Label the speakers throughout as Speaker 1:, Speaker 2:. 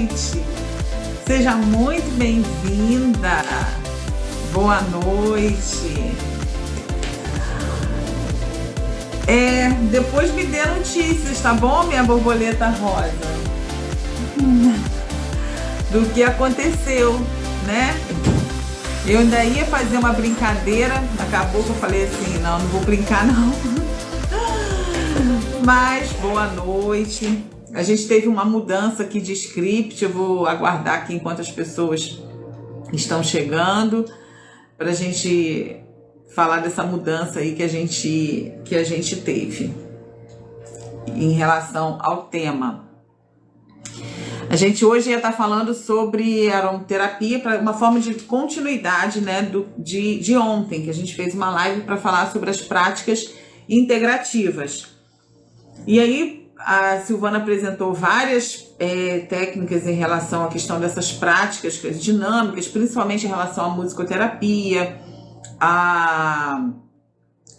Speaker 1: noite. Seja muito bem-vinda. Boa noite. Depois me dê notícias, tá bom, minha borboleta rosa? Do que aconteceu, né? Eu ainda ia fazer uma brincadeira, acabou que eu falei assim, não vou brincar não. Mas boa noite. A gente teve uma mudança aqui de script, eu vou aguardar aqui enquanto as pessoas estão chegando para a gente falar dessa mudança aí que a gente teve em relação ao tema. A gente hoje ia estar falando sobre aromaterapia para uma forma de continuidade, né, de ontem, que a gente fez uma live para falar sobre as práticas integrativas. E aí a Silvana apresentou várias técnicas em relação à questão dessas práticas dinâmicas, principalmente em relação à musicoterapia.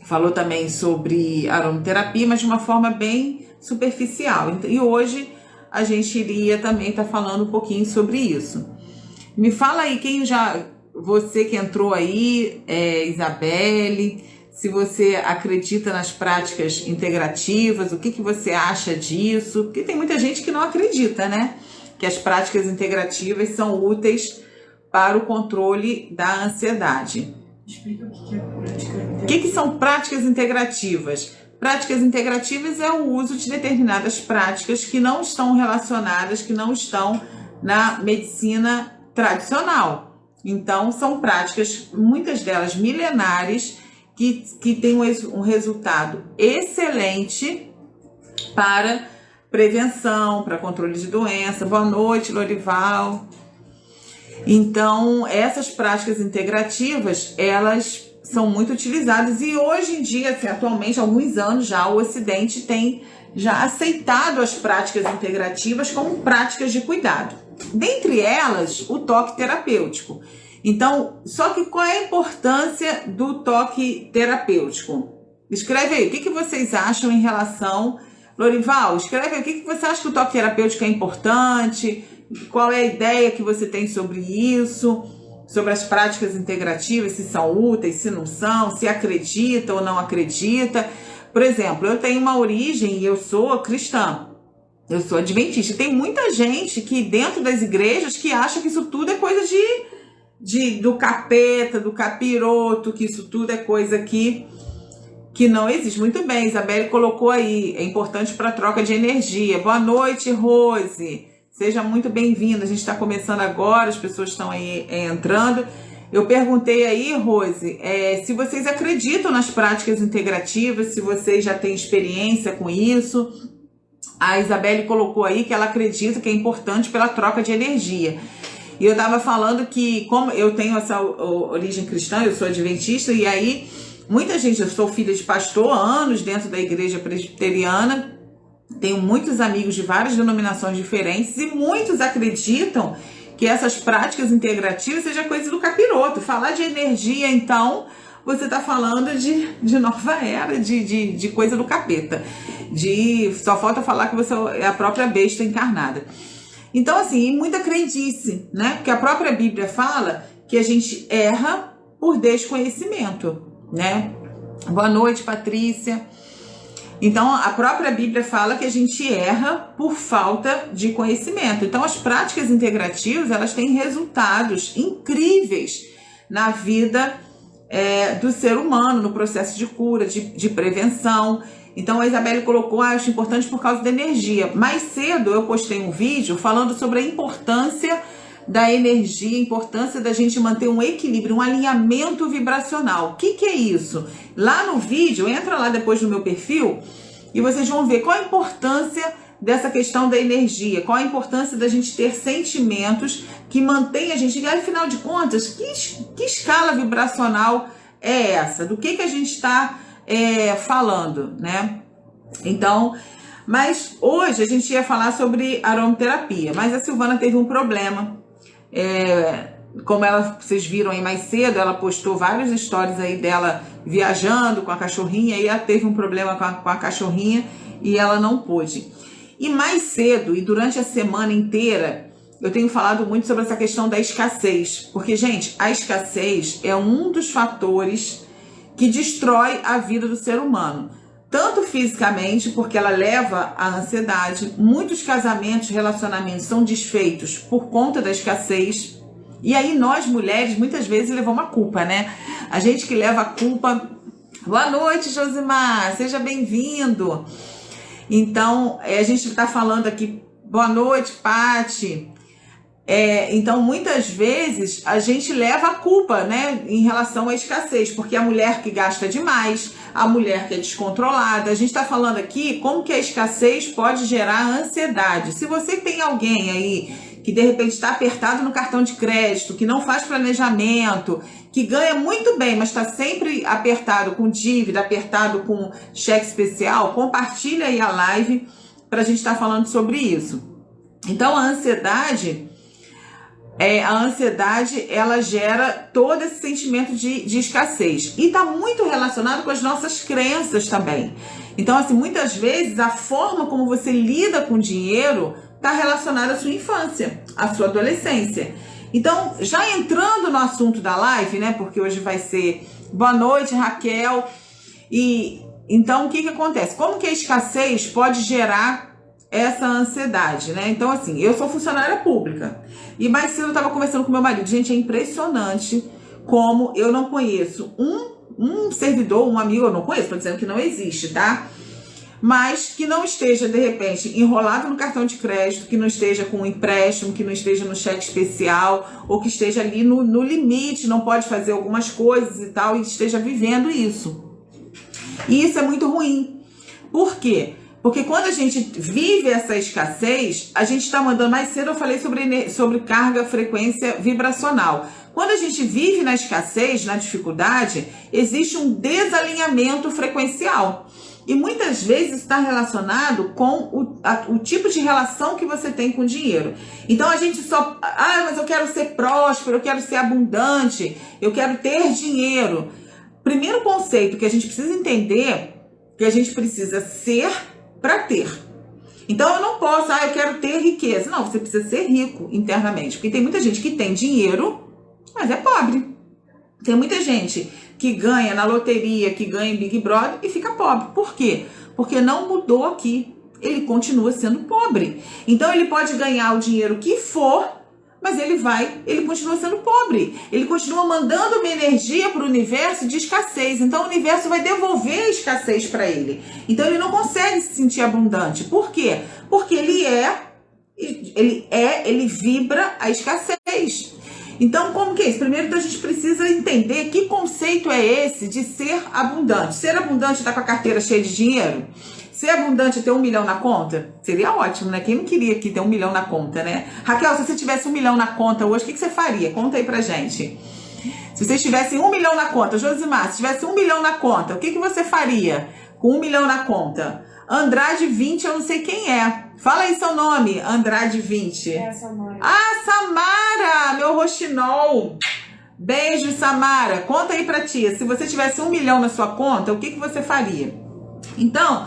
Speaker 1: Falou também sobre aromaterapia, mas de uma forma bem superficial. E hoje a gente iria também estar falando um pouquinho sobre isso. Me fala aí, você que entrou aí, Isabelle, se você acredita nas práticas integrativas, o que você acha disso? Porque tem muita gente que não acredita, né? Que as práticas integrativas são úteis para o controle da ansiedade.
Speaker 2: Explica o que é prática integrativa.
Speaker 1: O que são práticas integrativas? Práticas integrativas é o uso de determinadas práticas que não estão relacionadas, que não estão na medicina tradicional. Então, são práticas, muitas delas milenares, que têm um resultado excelente para prevenção, para controle de doença. Boa noite, Lorival. Então, essas práticas integrativas, elas são muito utilizadas e hoje em dia, assim, atualmente, há alguns anos já, o Ocidente tem já aceitado as práticas integrativas como práticas de cuidado. Dentre elas, o toque terapêutico. Então, só que qual é a importância do toque terapêutico? Escreve aí, o que vocês acham em relação... Lorival, escreve aí, o que você acha que o toque terapêutico é importante? Qual é a ideia que você tem sobre isso? Sobre as práticas integrativas, se são úteis, se não são, se acredita ou não acredita. Por exemplo, eu tenho uma origem e eu sou cristã, eu sou adventista. Tem muita gente que dentro das igrejas que acha que isso tudo é coisa do capeta, do capiroto, que isso tudo é coisa que não existe. Muito bem, Isabelle colocou aí, é importante para a troca de energia. Boa noite, Rose. Seja muito bem-vinda, a gente está começando agora, as pessoas estão aí entrando. Eu perguntei aí, Rose, se vocês acreditam nas práticas integrativas, se vocês já têm experiência com isso. A Isabelle colocou aí que ela acredita que é importante pela troca de energia. E eu estava falando que, como eu tenho essa origem cristã, eu sou adventista, e aí muita gente, eu sou filha de pastor há anos dentro da igreja presbiteriana, tenho muitos amigos de várias denominações diferentes e muitos acreditam que essas práticas integrativas seja coisa do capiroto. Falar de energia, então, você está falando de nova era, de coisa do capeta. Só falta falar que você é a própria besta encarnada. Então, assim, muita crendice, né? Porque a própria Bíblia fala que a gente erra por desconhecimento, né? Boa noite, Patrícia. Então, a própria Bíblia fala que a gente erra por falta de conhecimento. Então, as práticas integrativas, elas têm resultados incríveis na vida do ser humano, no processo de cura, de prevenção. Então, a Isabelle colocou, acho importante por causa da energia. Mais cedo, eu postei um vídeo falando sobre a importância da energia, a importância da gente manter um equilíbrio, um alinhamento vibracional. O que é isso? Lá no vídeo, entra lá depois no meu perfil e vocês vão ver qual a importância dessa questão da energia, qual a importância da gente ter sentimentos que mantêm a gente, e afinal de contas, que escala vibracional é essa? Do que a gente está falando, né? Então, mas hoje a gente ia falar sobre aromaterapia, mas a Silvana teve um problema. Como vocês viram aí mais cedo, ela postou várias histórias aí dela viajando com a cachorrinha, e ela teve um problema com a cachorrinha e ela não pôde. E mais cedo, e durante a semana inteira, eu tenho falado muito sobre essa questão da escassez, porque, gente, a escassez é um dos fatores que destrói a vida do ser humano, tanto fisicamente, porque ela leva à ansiedade. Muitos casamentos, relacionamentos são desfeitos por conta da escassez. E aí nós, mulheres, muitas vezes levamos a culpa, né? A gente que leva a culpa. Boa noite, Josimar, seja bem-vindo. Então, a gente está falando aqui, boa noite, Pati. Então, muitas vezes, a gente leva a culpa, né, em relação à escassez, porque a mulher que gasta demais, a mulher que é descontrolada. A gente está falando aqui como que a escassez pode gerar ansiedade. Se você tem alguém aí que de repente está apertado no cartão de crédito, que não faz planejamento, que ganha muito bem, mas está sempre apertado com dívida, apertado com cheque especial, compartilha aí a live para a gente estar falando sobre isso. Então, a ansiedade, ela gera todo esse sentimento de escassez. E está muito relacionado com as nossas crenças também. Então, assim, muitas vezes, a forma como você lida com o dinheiro está relacionada à sua infância, à sua adolescência. Então, já entrando no assunto da live, né? Porque hoje vai ser boa noite, Raquel. E então, o que acontece? Como que a escassez pode gerar essa ansiedade, né? Então, assim, eu sou funcionária pública. E mais cedo eu estava conversando com meu marido. Gente, é impressionante como eu não conheço um servidor, um amigo, eu não conheço, estou dizendo que não existe, tá? Mas que não esteja, de repente, enrolado no cartão de crédito, que não esteja com um empréstimo, que não esteja no cheque especial, ou que esteja ali no limite, não pode fazer algumas coisas e tal, e esteja vivendo isso. E isso é muito ruim. Por quê? Porque quando a gente vive essa escassez, a gente está mandando, mais cedo eu falei sobre carga, frequência vibracional. Quando a gente vive na escassez, na dificuldade, existe um desalinhamento frequencial. E muitas vezes está relacionado com o tipo de relação que você tem com o dinheiro. Então a gente só... mas eu quero ser próspero, eu quero ser abundante, eu quero ter dinheiro. Primeiro conceito que a gente precisa entender, que a gente precisa ser para ter. Então eu não posso, eu quero ter riqueza. Não, você precisa ser rico internamente. Porque tem muita gente que tem dinheiro, mas é pobre. Tem muita gente que ganha na loteria, que ganha em Big Brother e fica pobre. Por quê? Porque não mudou aqui. Ele continua sendo pobre. Então ele pode ganhar o dinheiro que for, mas ele continua sendo pobre. Ele continua mandando uma energia para o universo de escassez. Então o universo vai devolver a escassez para ele. Então ele não consegue se sentir abundante. Por quê? Porque ele vibra a escassez. Então, como que é isso? Primeiro, a gente precisa entender que conceito é esse de ser abundante. Ser abundante é estar com a carteira cheia de dinheiro? Ser abundante é ter 1 milhão na conta? Seria ótimo, né? Quem não queria aqui ter 1 milhão na conta, né? Raquel, se você tivesse 1 milhão na conta hoje, o que você faria? Conta aí pra gente. Se vocês tivessem 1 milhão na conta, Josimar, se tivesse 1 milhão na conta, o que você faria com 1 milhão na conta? Andrade 20, eu não sei quem é. Fala aí seu nome, Andrade 20.
Speaker 2: É a Samara.
Speaker 1: Ah, Samara, meu roxinol. Beijo, Samara. Conta aí pra tia, se você tivesse 1 milhão na sua conta, o que você faria? Então,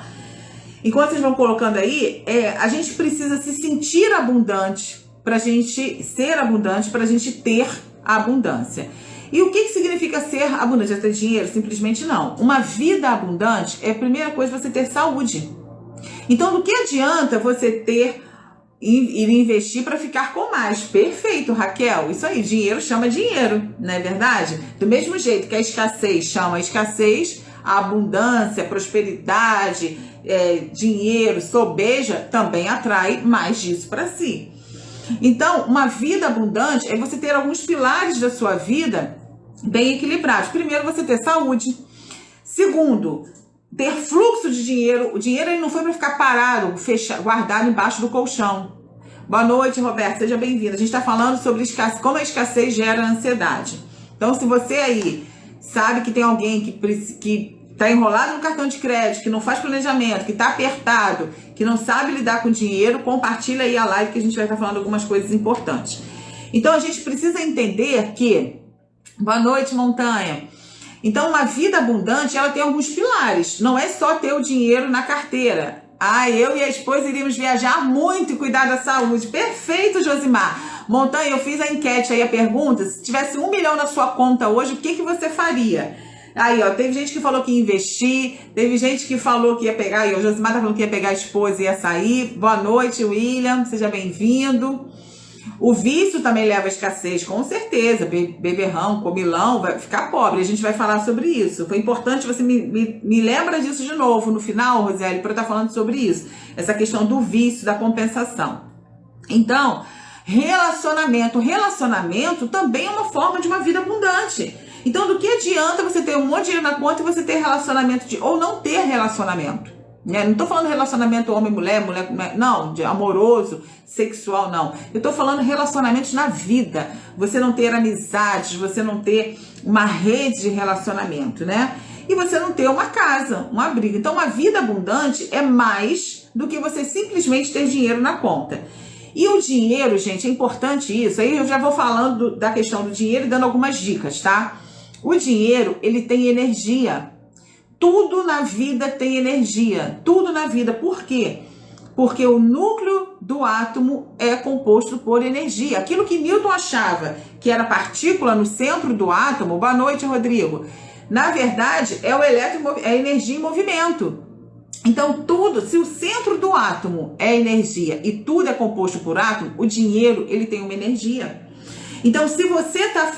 Speaker 1: enquanto vocês vão colocando aí, a gente precisa se sentir abundante pra gente ser abundante, pra gente ter a abundância. E o que significa ser abundante? É ter dinheiro? Simplesmente não. Uma vida abundante é a primeira coisa você ter saúde. Então, do que adianta você ter e investir para ficar com mais? Perfeito, Raquel. Isso aí, dinheiro chama dinheiro, não é verdade? Do mesmo jeito que a escassez chama escassez, a abundância, a prosperidade, dinheiro, sobeja, também atrai mais disso para si. Então, uma vida abundante é você ter alguns pilares da sua vida bem equilibrados. Primeiro, você ter saúde. Segundo, ter fluxo de dinheiro. O dinheiro ele não foi para ficar parado, guardado embaixo do colchão. Boa noite, Roberto, seja bem-vindo. A gente está falando sobre como a escassez gera ansiedade. Então, se você aí sabe que tem alguém que está enrolado no cartão de crédito, que não faz planejamento, que está apertado, que não sabe lidar com dinheiro, compartilha aí a live que a gente vai estar falando algumas coisas importantes. Então, a gente precisa entender que... Boa noite, Montanha. Então, uma vida abundante, ela tem alguns pilares. Não é só ter o dinheiro na carteira. Ah, eu e a esposa iríamos viajar muito e cuidar da saúde. Perfeito, Josimar. Montanha, eu fiz a enquete aí, a pergunta, se tivesse 1 milhão na sua conta hoje, o que você faria? Aí, ó, teve gente que falou que ia investir, teve gente que falou que ia pegar, e o Josimar tá falando que ia pegar a esposa e ia sair. Boa noite, William, seja bem-vindo. O vício também leva à escassez, com certeza. Beberrão, comilão, vai ficar pobre. A gente vai falar sobre isso. Foi importante, você me lembra disso de novo no final, Roseli, para eu estar falando sobre isso. Essa questão do vício, da compensação. Então, relacionamento. Relacionamento também é uma forma de uma vida abundante. Então, do que adianta você ter um monte de dinheiro na conta e você ter relacionamento ou não ter relacionamento? Não estou falando relacionamento homem-mulher, mulher-mulher, não, de amoroso, sexual, não. Eu estou falando relacionamentos na vida. Você não ter amizades, você não ter uma rede de relacionamento, né? E você não ter uma casa, um abrigo. Então, uma vida abundante é mais do que você simplesmente ter dinheiro na conta. E o dinheiro, gente, é importante isso. Aí eu já vou falando da questão do dinheiro e dando algumas dicas, tá? O dinheiro, ele tem energia. Tudo na vida tem energia, tudo na vida. Por quê? Porque o núcleo do átomo é composto por energia. Aquilo que Newton achava que era partícula no centro do átomo, boa noite, Rodrigo, na verdade é a energia em movimento. Então tudo, se o centro do átomo é energia e tudo é composto por átomo, o dinheiro ele tem uma energia. Então se você está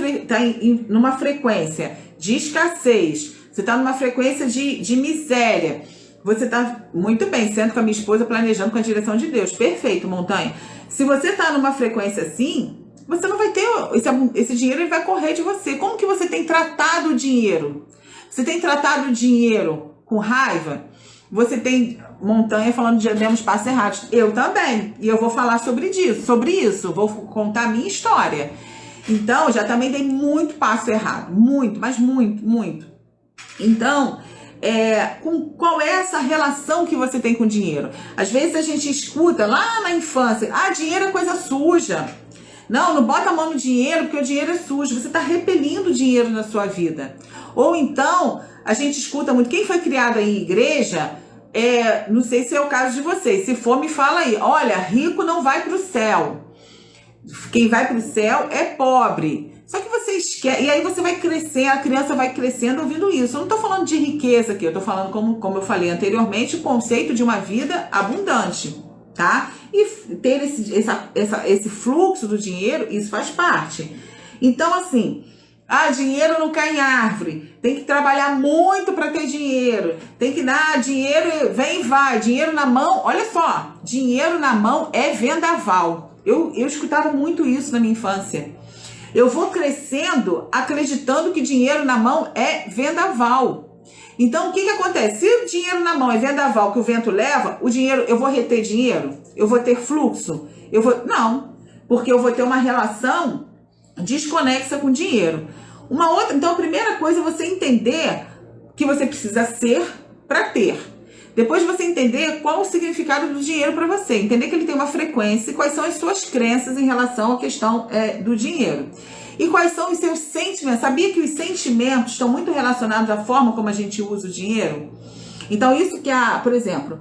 Speaker 1: numa frequência de escassez, você está numa frequência de miséria, você está muito bem, sendo com a minha esposa, planejando com a direção de Deus. Perfeito, Montanha. Se você está numa frequência assim, você não vai ter, esse dinheiro ele vai correr de você. Como que você tem tratado o dinheiro? Você tem tratado o dinheiro com raiva? Você tem, Montanha falando de demos passos errados. Eu também. E eu vou falar sobre isso. Vou contar a minha história. Então, já também dei muito passo errado. Muito, mas muito. Então, qual é essa relação que você tem com o dinheiro? Às vezes a gente escuta lá na infância, dinheiro é coisa suja. Não bota a mão no dinheiro porque o dinheiro é sujo. Você está repelindo o dinheiro na sua vida. Ou então, a gente escuta muito, quem foi criado em igreja, não sei se é o caso de vocês, se for me fala aí, olha, rico não vai para o céu. Quem vai para o céu é pobre. Só que você esquece, e aí você vai crescer, a criança vai crescendo ouvindo isso. Eu não estou falando de riqueza aqui, eu estou falando, como eu falei anteriormente, o conceito de uma vida abundante, tá? E ter esse fluxo do dinheiro, isso faz parte. Então, assim, dinheiro não cai em árvore, tem que trabalhar muito para ter dinheiro, tem que dar dinheiro, vem e vai, dinheiro na mão, olha só, dinheiro na mão é vendaval. Eu escutava muito isso na minha infância. Eu vou crescendo acreditando que dinheiro na mão é vendaval. Então, o que acontece? Se o dinheiro na mão é vendaval que o vento leva, o dinheiro, eu vou reter dinheiro? Eu vou ter fluxo? Não, porque eu vou ter uma relação desconexa com dinheiro. Então, a primeira coisa é você entender que você precisa ser para ter. Depois você entender qual o significado do dinheiro para você. Entender que ele tem uma frequência e quais são as suas crenças em relação à questão do dinheiro. E quais são os seus sentimentos. Sabia que os sentimentos estão muito relacionados à forma como a gente usa o dinheiro? Então isso que por exemplo,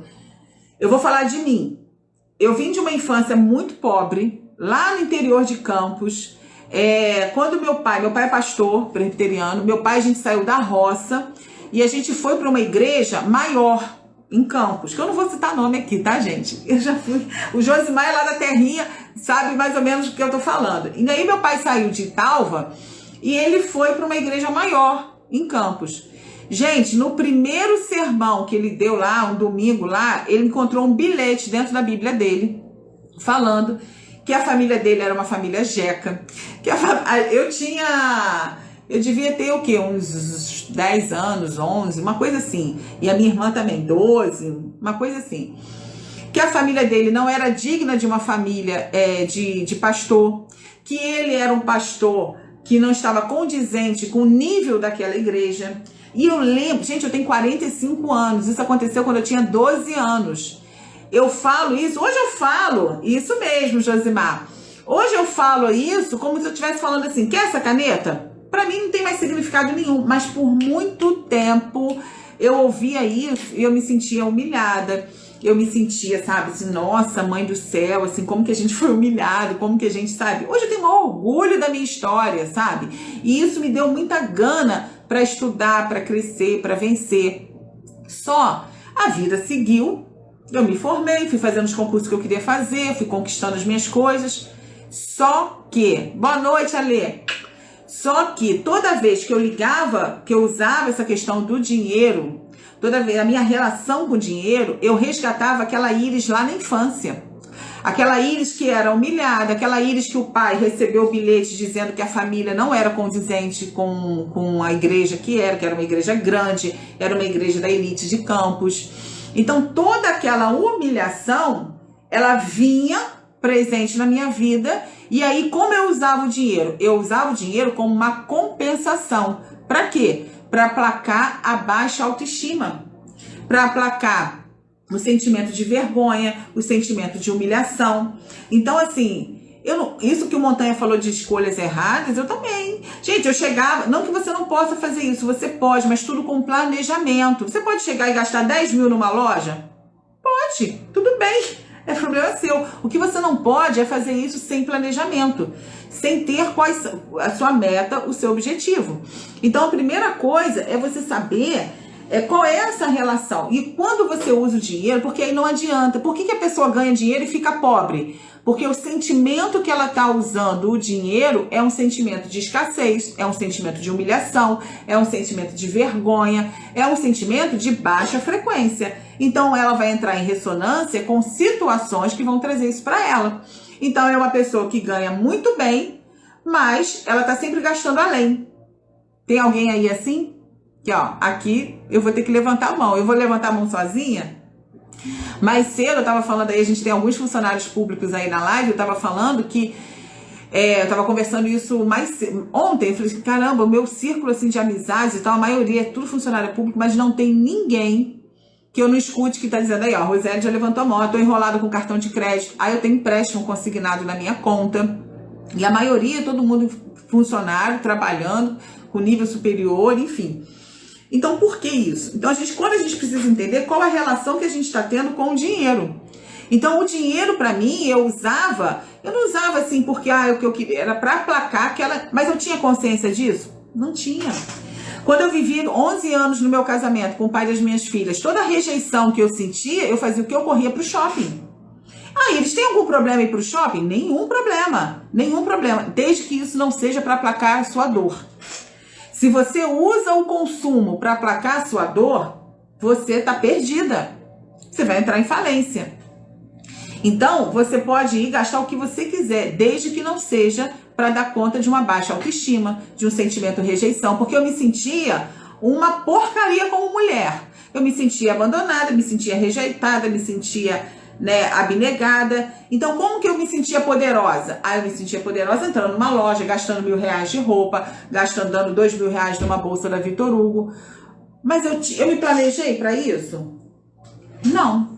Speaker 1: eu vou falar de mim. Eu vim de uma infância muito pobre, lá no interior de Campos. Quando meu pai é pastor presbiteriano, a gente saiu da roça e a gente foi para uma igreja maior, em Campos, que eu não vou citar nome aqui, tá, gente? Eu já fui. O Josimar lá da terrinha sabe mais ou menos do que eu tô falando. E daí meu pai saiu de Italva e ele foi para uma igreja maior em Campos. Gente, no primeiro sermão que ele deu lá, um domingo lá, ele encontrou um bilhete dentro da Bíblia dele, falando que a família dele era uma família jeca. Eu devia ter o quê? Uns 10 anos, 11, uma coisa assim. E a minha irmã também, 12, uma coisa assim. Que a família dele não era digna de uma família de pastor. Que ele era um pastor que não estava condizente com o nível daquela igreja. E eu lembro, gente, eu tenho 45 anos. Isso aconteceu quando eu tinha 12 anos. Eu falo isso, hoje eu falo, isso mesmo, Josimar. Hoje eu falo isso como se eu estivesse falando assim, quer essa caneta? Para mim não tem mais significado nenhum, mas por muito tempo eu ouvia isso e eu me sentia humilhada. eu me sentia, sabe, assim, nossa, mãe do céu, assim, como que a gente foi humilhado, como que a gente, sabe, hoje eu tenho maior orgulho da minha história, sabe, e isso me deu muita gana para estudar, para crescer, para vencer. Só a vida seguiu, eu me formei, fui fazendo os concursos que eu queria fazer, fui conquistando as minhas coisas, só que, boa noite, Alê, só que toda vez que eu ligava, que eu usava essa questão do dinheiro, toda vez a minha relação com o dinheiro, eu resgatava aquela Iris lá na infância. Aquela Iris que era humilhada, aquela Iris que o pai recebeu o bilhete dizendo que a família não era condizente com a igreja que era uma igreja grande, era uma igreja da elite de Campos. Então toda aquela humilhação, ela vinha presente na minha vida. E aí, como eu usava o dinheiro? Eu usava o dinheiro como uma compensação. Para quê? Para aplacar a baixa autoestima. Para aplacar o sentimento de vergonha, o sentimento de humilhação. Então, assim, isso que o Montanha falou de escolhas erradas, eu também. Gente, eu chegava... Não que você não possa fazer isso, você pode, mas tudo com planejamento. Você pode chegar e gastar 10 mil numa loja? Pode, tudo bem. É problema seu. O que você não pode é fazer isso sem planejamento, sem ter a sua meta, o seu objetivo. Então, a primeira coisa é você saber qual é essa relação. E quando você usa o dinheiro, porque aí não adianta. Por que a pessoa ganha dinheiro e fica pobre? Porque o sentimento que ela está usando o dinheiro é um sentimento de escassez, é um sentimento de humilhação, é um sentimento de vergonha, é um sentimento de baixa frequência. Então ela vai entrar em ressonância com situações que vão trazer isso para ela. Então é uma pessoa que ganha muito bem, mas ela está sempre gastando além. Tem alguém aí assim? Que, ó, aqui eu vou ter que levantar a mão. Eu vou levantar a mão sozinha? Mais cedo eu tava falando aí, a gente tem alguns funcionários públicos aí na live, eu tava falando que eu tava conversando isso ontem, eu falei assim, caramba, o meu círculo assim de amizades e tal, a maioria é tudo funcionário público, mas não tem ninguém que eu não escute que tá dizendo aí, ó, a Roseli já levantou a mão, eu tô enrolado com cartão de crédito, aí eu tenho empréstimo consignado na minha conta, e a maioria, todo mundo funcionário, trabalhando, com nível superior, enfim. Então, por que isso? Então, quando a gente precisa entender qual a relação que a gente está tendo com o dinheiro. Então, o dinheiro, para mim, eu não usava assim porque o que eu queria era para aplacar aquela... Mas eu tinha consciência disso? Não tinha. Quando eu vivi 11 anos no meu casamento com o pai das minhas filhas, toda a rejeição que eu sentia, eu fazia o que? Eu corria para o shopping. Eles têm algum problema ir para o shopping? Nenhum problema. Nenhum problema. Desde que isso não seja para aplacar a sua dor. Se você usa o consumo para aplacar a sua dor, você está perdida. Você vai entrar em falência. Então, você pode ir gastar o que você quiser, desde que não seja para dar conta de uma baixa autoestima, de um sentimento de rejeição, porque eu me sentia uma porcaria como mulher. Eu me sentia abandonada, me sentia rejeitada, me sentia abnegada. Então, como que eu me sentia poderosa? Eu me sentia poderosa entrando numa loja, gastando R$1.000 de roupa, dando R$2.000 numa bolsa da Vitor Hugo. Mas eu me planejei para isso? Não.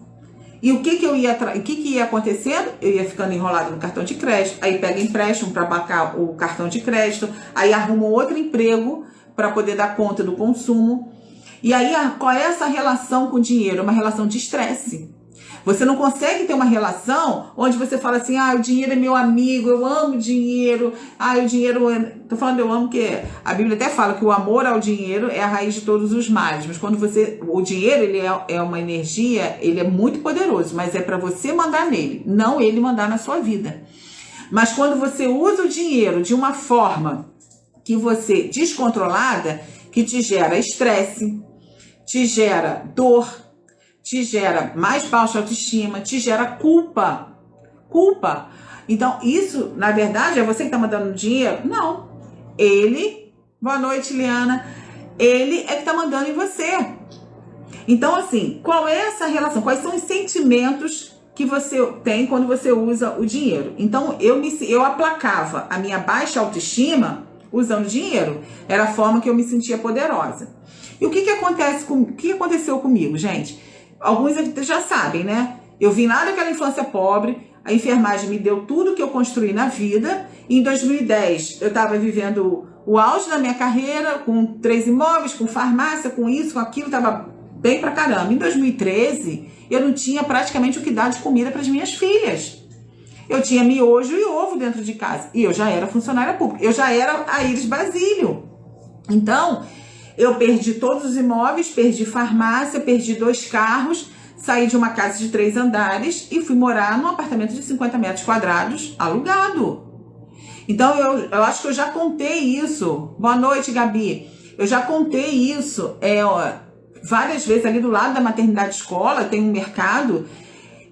Speaker 1: E o que ia acontecendo? Eu ia ficando enrolado no cartão de crédito, aí pega empréstimo para pagar o cartão de crédito, aí arruma outro emprego para poder dar conta do consumo. E aí, qual é essa relação com o dinheiro? É uma relação de estresse. Você não consegue ter uma relação onde você fala assim, o dinheiro é meu amigo, eu amo dinheiro, o dinheiro... Tô falando eu amo porque a Bíblia até fala que o amor ao dinheiro é a raiz de todos os males, mas quando o dinheiro, ele é uma energia, ele é muito poderoso, mas é para você mandar nele, não ele mandar na sua vida. Mas quando você usa o dinheiro de uma forma que você, descontrolada, que te gera estresse, te gera dor, te gera mais baixa autoestima, te gera culpa. Então, isso, na verdade, é você que está mandando dinheiro? Não. Ele, boa noite, Liana, ele é que está mandando em você. Então, assim, qual é essa relação? Quais são os sentimentos que você tem quando você usa o dinheiro? Então, eu aplacava a minha baixa autoestima usando dinheiro. Era a forma que eu me sentia poderosa. E o que aconteceu comigo, gente? Alguns já sabem, né? Eu vim lá daquela infância pobre, a enfermagem me deu tudo que eu construí na vida. Em 2010, eu estava vivendo o auge da minha carreira, com 3 imóveis, com farmácia, com isso, com aquilo, estava bem pra caramba. Em 2013, eu não tinha praticamente o que dar de comida para as minhas filhas. Eu tinha miojo e ovo dentro de casa. E eu já era funcionária pública. Eu já era a Iris Basílio. Então, eu perdi todos os imóveis, perdi farmácia, perdi 2 carros, saí de uma casa de 3 andares e fui morar num apartamento de 50 metros quadrados, alugado. Então, eu acho que eu já contei isso. Boa noite, Gabi. Eu já contei isso várias vezes ali do lado da maternidade escola, tem um mercado,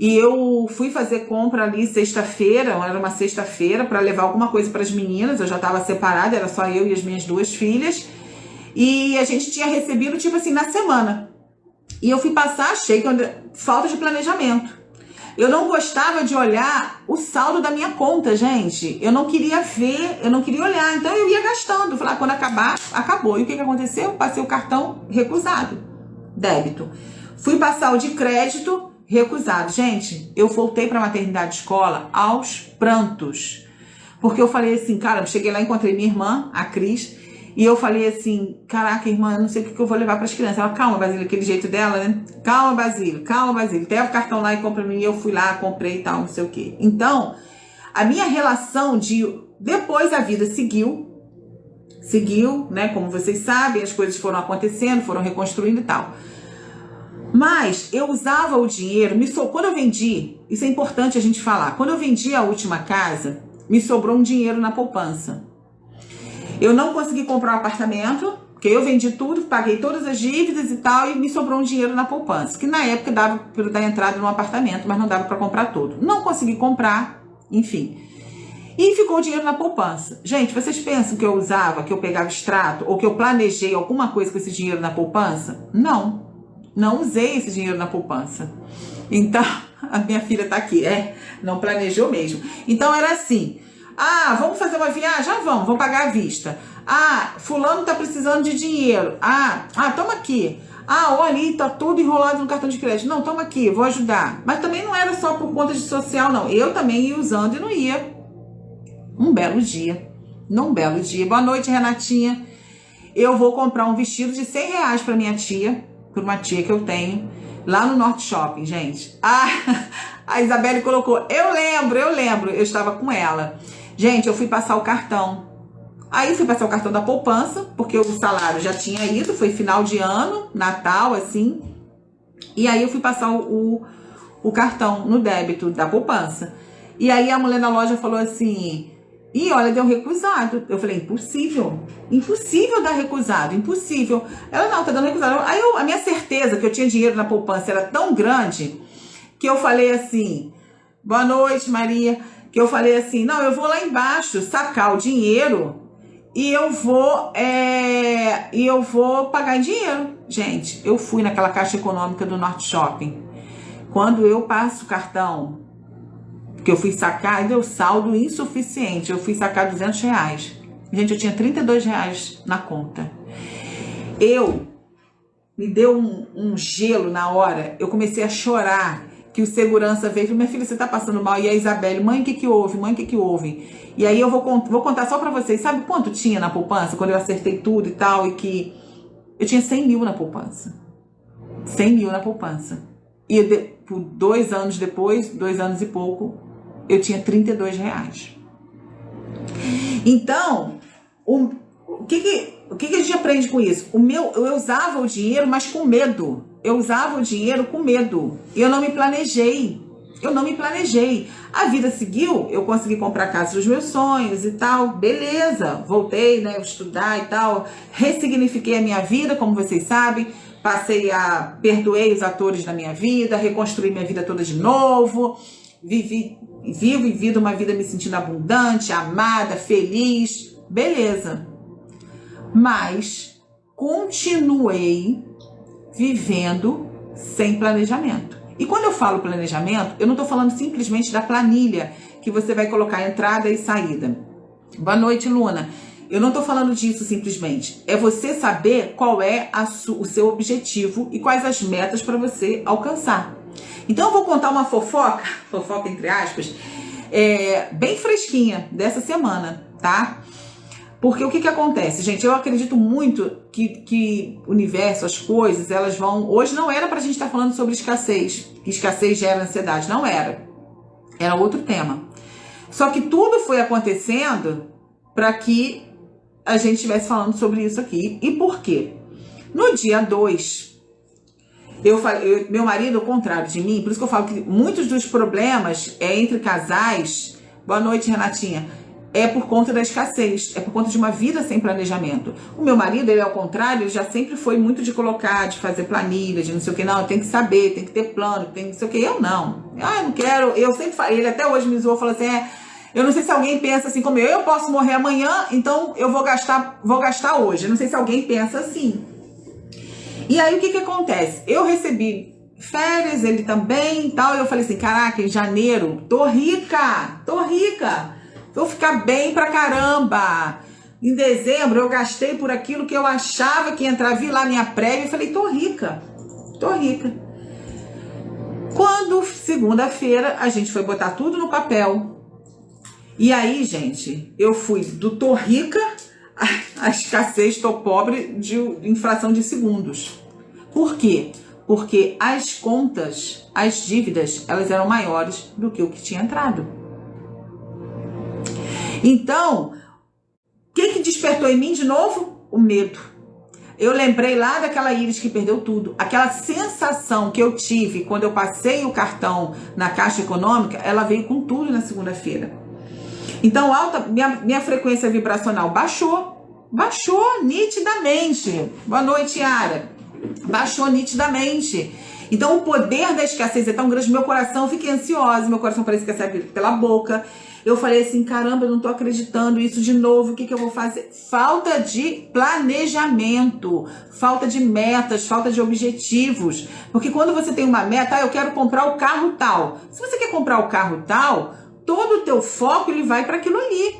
Speaker 1: e eu fui fazer compra ali sexta-feira, era uma sexta-feira, para levar alguma coisa para as meninas. Eu já estava separada, era só eu e as minhas 2 filhas, e a gente tinha recebido, tipo assim, na semana. E eu fui passar, achei que falta de planejamento. Eu não gostava de olhar o saldo da minha conta, gente. Eu não queria ver, eu não queria olhar. Então eu ia gastando. Falar, quando acabar, acabou. E o que aconteceu? Passei o cartão recusado. Débito. Fui passar o de crédito, recusado. Gente, eu voltei para a maternidade escola aos prantos. Porque eu falei assim, cara, eu cheguei lá, encontrei minha irmã, a Cris, e eu falei assim, caraca, irmã, eu não sei o que eu vou levar para as crianças. Ela, calma, Basílio, aquele jeito dela, né? Calma, Basílio, pega o cartão lá e compra pra mim. E eu fui lá, comprei e tal, não sei o quê. Então, a minha relação depois a vida seguiu, né? Como vocês sabem, as coisas foram acontecendo, foram reconstruindo e tal. Mas eu usava o dinheiro, quando eu vendi, isso é importante a gente falar, quando eu vendi a última casa, me sobrou um dinheiro na poupança. Eu não consegui comprar um apartamento, porque eu vendi tudo, paguei todas as dívidas e tal, e me sobrou um dinheiro na poupança, que na época dava para dar entrada num apartamento, mas não dava para comprar tudo. Não consegui comprar, enfim. E ficou o dinheiro na poupança. Gente, vocês pensam que eu usava, que eu pegava extrato, ou que eu planejei alguma coisa com esse dinheiro na poupança? Não. Não usei esse dinheiro na poupança. Então, a minha filha tá aqui, não planejou mesmo. Então era assim, vamos fazer uma viagem? Vamos pagar à vista. Fulano tá precisando de dinheiro. Toma aqui. Olha ali, tá tudo enrolado no cartão de crédito. Não, toma aqui, vou ajudar. Mas também não era só por conta de social, não. Eu também ia usando e não ia. Num belo dia. Boa noite, Renatinha. Eu vou comprar um vestido de R$100 para minha tia, por uma tia que eu tenho, lá no Norte Shopping, gente. A Isabelle colocou, eu lembro, eu estava com ela. Gente, eu fui passar o cartão. Aí fui passar o cartão da poupança, porque o salário já tinha ido, foi final de ano, Natal, assim. E aí eu fui passar o cartão no débito da poupança. E aí a mulher da loja falou assim, olha, deu recusado. Eu falei, impossível dar recusado, impossível. Ela, não, tá dando recusado. Aí a minha certeza que eu tinha dinheiro na poupança era tão grande, que eu falei assim, boa noite, Maria, que eu falei assim, não, eu vou lá embaixo sacar o dinheiro e eu vou pagar em dinheiro. Gente, eu fui naquela caixa econômica do Norte Shopping. Quando eu passo o cartão, que eu fui sacar, deu saldo insuficiente, eu fui sacar R$200. Gente, eu tinha R$32 na conta. Me deu um gelo na hora, eu comecei a chorar, que o segurança veio e falou, minha filha, você tá passando mal? E a Isabelle, mãe, o que que houve? Mãe, o que que houve? E aí eu vou contar só pra vocês, sabe quanto tinha na poupança, quando eu acertei tudo e tal, e que eu tinha 100 mil na poupança. 100 mil na poupança. E por 2 anos depois, 2 anos e pouco, eu tinha R$32. Então, o que a gente aprende com isso? Eu usava o dinheiro, mas com medo. Eu usava o dinheiro com medo. Eu não me planejei. A vida seguiu, eu consegui comprar a casa dos meus sonhos e tal. Beleza, voltei, né, a estudar e tal. Ressignifiquei a minha vida, como vocês sabem. Perdoei os atores da minha vida, reconstruí minha vida toda de novo. Vivido uma vida me sentindo abundante, amada, feliz. Beleza. Mas continuei vivendo sem planejamento. E quando eu falo planejamento, eu não estou falando simplesmente da planilha que você vai colocar entrada e saída. Boa noite, Luna. Eu não estou falando disso simplesmente. É você saber qual é o seu objetivo e quais as metas para você alcançar. Então eu vou contar uma fofoca entre aspas, bem fresquinha dessa semana, tá? Porque o que acontece, gente? Eu acredito muito que o universo, as coisas, elas vão... Hoje não era pra gente estar falando sobre escassez, que escassez gera ansiedade, não era. Era outro tema. Só que tudo foi acontecendo para que a gente estivesse falando sobre isso aqui. E por quê? No dia 2, meu marido, ao contrário de mim, por isso que eu falo que muitos dos problemas entre casais... Boa noite, Renatinha. É por conta da escassez, é por conta de uma vida sem planejamento. O meu marido, ele ao contrário, ele já sempre foi muito de colocar, de fazer planilha, de não sei o que, não, tem que saber, tem que ter plano, tem não sei o que, eu não. Eu não quero, eu sempre falei, ele até hoje me zoou, falou assim, eu não sei se alguém pensa assim como eu posso morrer amanhã, então eu vou gastar hoje. Eu não sei se alguém pensa assim. E aí o que acontece? Eu recebi férias, ele também e tal, e eu falei assim, caraca, em janeiro, tô rica, vou ficar bem pra caramba. Em dezembro eu gastei por aquilo que eu achava que ia entrar, vi lá minha prévia e falei, tô rica. Quando, segunda-feira, a gente foi botar tudo no papel. E aí, gente, eu fui do tô rica a escassez, tô pobre, de infração de segundos. Por quê? Porque as contas, as dívidas, elas eram maiores do que o que tinha entrado. Então, o que despertou em mim de novo? O medo. Eu lembrei lá daquela Iris que perdeu tudo. Aquela sensação que eu tive quando eu passei o cartão na Caixa Econômica, ela veio com tudo na segunda-feira. Então, minha frequência vibracional baixou nitidamente. Boa noite, Yara. Baixou nitidamente. Então, o poder da escassez é tão grande, meu coração, eu fiquei ansiosa, meu coração parece que sai pela boca. Eu falei assim, caramba, eu não tô acreditando isso de novo, o que eu vou fazer? Falta de planejamento, falta de metas, falta de objetivos. Porque quando você tem uma meta, eu quero comprar o carro tal. Se você quer comprar o carro tal, todo o teu foco ele vai para aquilo ali.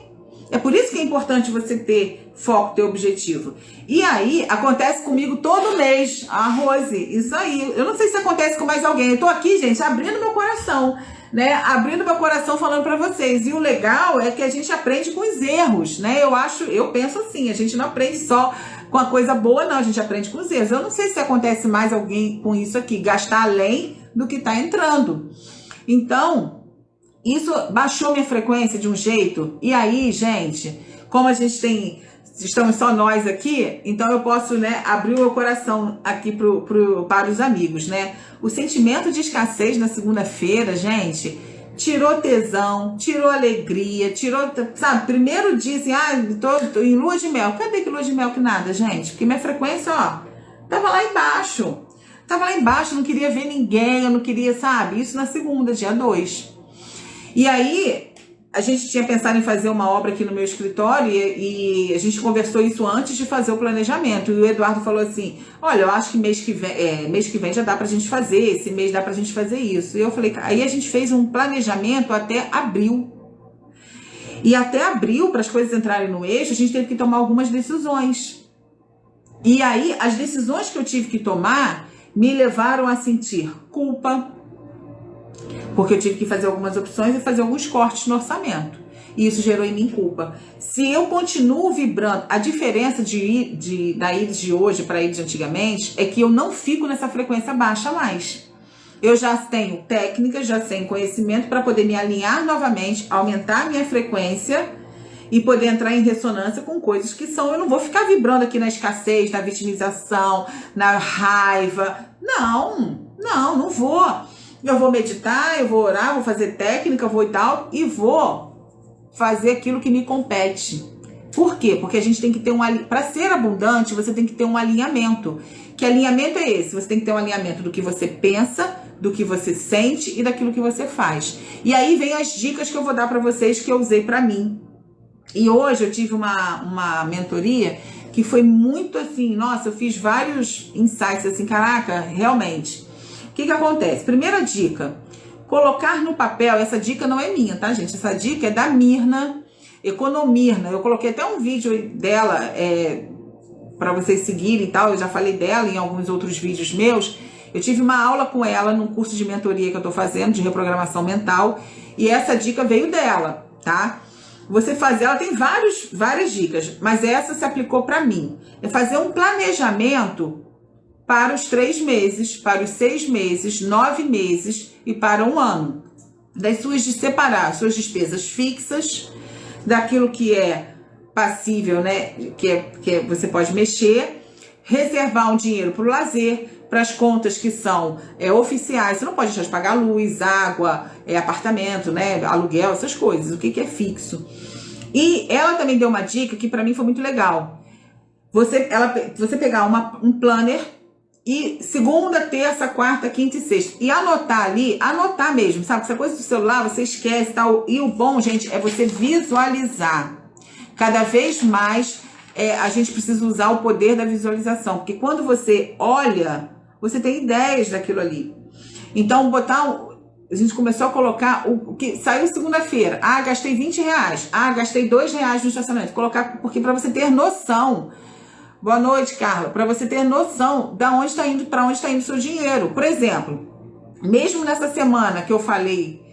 Speaker 1: É por isso que é importante você ter foco, ter objetivo. E aí, acontece comigo todo mês. A Rose, isso aí. Eu não sei se acontece com mais alguém. Eu tô aqui, gente, abrindo meu coração, né? Abrindo meu coração falando para vocês. E o legal é que a gente aprende com os erros, né? Eu penso assim, a gente não aprende só com a coisa boa, não. A gente aprende com os erros. Eu não sei se acontece mais alguém com isso aqui, gastar além do que tá entrando. Então, isso baixou minha frequência de um jeito. E aí, gente, como a gente estamos só nós aqui, então eu posso, né, abrir o meu coração aqui para os amigos, né? O sentimento de escassez na segunda-feira, gente, tirou tesão, tirou alegria, tirou, sabe, primeiro dia assim, tô em lua de mel. Cadê que lua de mel que nada, gente? Porque minha frequência, tava lá embaixo. Não queria ver ninguém, eu não queria, sabe? Isso na segunda, dia 2. E aí, a gente tinha pensado em fazer uma obra aqui no meu escritório e a gente conversou isso antes de fazer o planejamento. E o Eduardo falou assim, olha, eu acho que mês que vem já dá pra gente fazer, esse mês dá pra gente fazer isso. E eu falei, aí a gente fez um planejamento até abril. E até abril, para as coisas entrarem no eixo, a gente teve que tomar algumas decisões. E aí, as decisões que eu tive que tomar me levaram a sentir culpa, porque eu tive que fazer algumas opções e fazer alguns cortes no orçamento. E isso gerou em mim culpa. Se eu continuo vibrando, a diferença da Iris de hoje para a Iris de antigamente é que eu não fico nessa frequência baixa mais. Eu já tenho técnicas, já tenho conhecimento para poder me alinhar novamente, aumentar a minha frequência e poder entrar em ressonância com coisas que são... Eu não vou ficar vibrando aqui na escassez, na vitimização, na raiva. Não vou. Eu vou meditar, eu vou orar, vou fazer técnica, vou e tal, e vou fazer aquilo que me compete. Por quê? Porque a gente tem que ter para ser abundante, você tem que ter um alinhamento. Que alinhamento é esse? Você tem que ter um alinhamento do que você pensa, do que você sente e daquilo que você faz. E aí vem as dicas que eu vou dar para vocês que eu usei para mim. E hoje eu tive uma mentoria que foi muito assim, nossa, eu fiz vários insights assim, caraca, realmente. O que acontece? Primeira dica, colocar no papel, essa dica não é minha, tá, gente? Essa dica é da Mirna, Economirna. Eu coloquei até um vídeo dela para vocês seguirem e tal, eu já falei dela em alguns outros vídeos meus. Eu tive uma aula com ela num curso de mentoria que eu tô fazendo, de reprogramação mental, e essa dica veio dela, tá? você fazer, ela tem várias dicas, mas essa se aplicou para mim. É fazer um planejamento para os 3 meses, para os 6 meses, 9 meses e para um ano. De separar suas despesas fixas, daquilo que é passível, né? Que você pode mexer, reservar um dinheiro para o lazer, para as contas que são oficiais. Você não pode deixar de pagar luz, água, apartamento, né? Aluguel, essas coisas. O que é fixo? E ela também deu uma dica que para mim foi muito legal. Você pegar um planner e segunda, terça, quarta, quinta e sexta. E anotar ali, anotar mesmo, sabe? Essa coisa do celular, você esquece e tal. E o bom, gente, é você visualizar. Cada vez mais a gente precisa usar o poder da visualização. Porque quando você olha, você tem ideias daquilo ali. Então, a gente começou a colocar o que saiu segunda-feira. Ah, gastei 20 reais. Ah, gastei 2 reais no estacionamento. Colocar, porque para você ter noção. Boa noite, Carla. Para você ter noção de onde está indo, para onde está indo o seu dinheiro. Por exemplo, mesmo nessa semana que eu falei